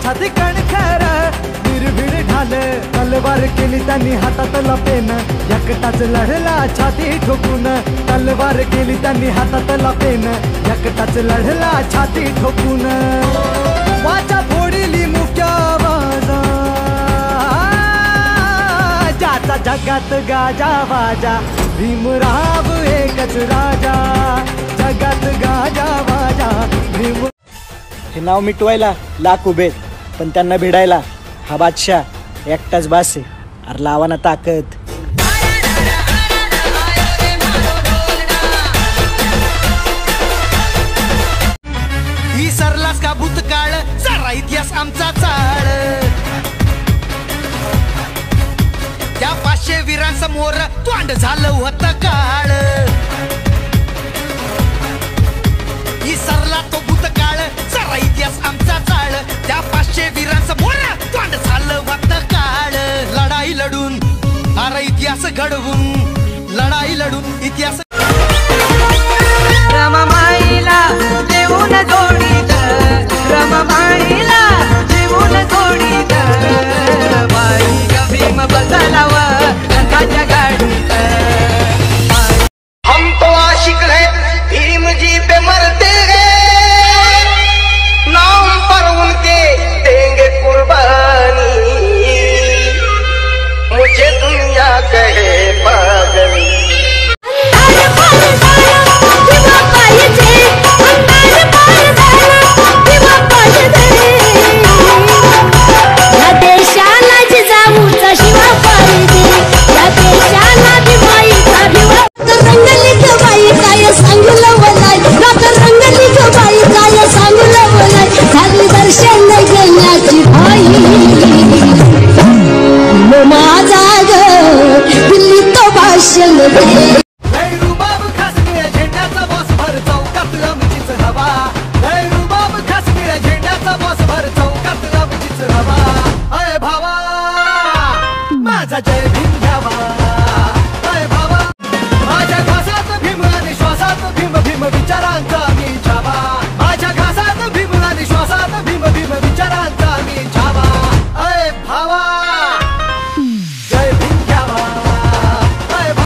छाती कणखर निर्भीड ढाल तलवार केली त्यांनी हातात लपेन एकटाच लढला छाती ठोकून तलवार केली त्यांनी हातात लपेन एकटाच लढला छाती ठोकून वाचा फोडली मुक्या आवाजा ज्याचा जगात गाजा वाजा भीमराव एकच राजा जगात गाजा वाजा भीम। हे नाव मिटवायला लाख उभेत पण त्यांना भिडायला हा बादशाह एकटाच बास आहे। अरे लावा ना ताकद। विसरलास का भूतकाळ सारा इतिहास आमचा चाळ त्या 500 वीरांसमोर तोंड झालं होतं काळ विसरला तो भूतकाळ सारा इतिहास आमचा चाळ त्या 500 वीरांसमोर तोंड झालं होतं काळ लढाई लढून अरे इतिहास घडवून लढाई लढून इतिहास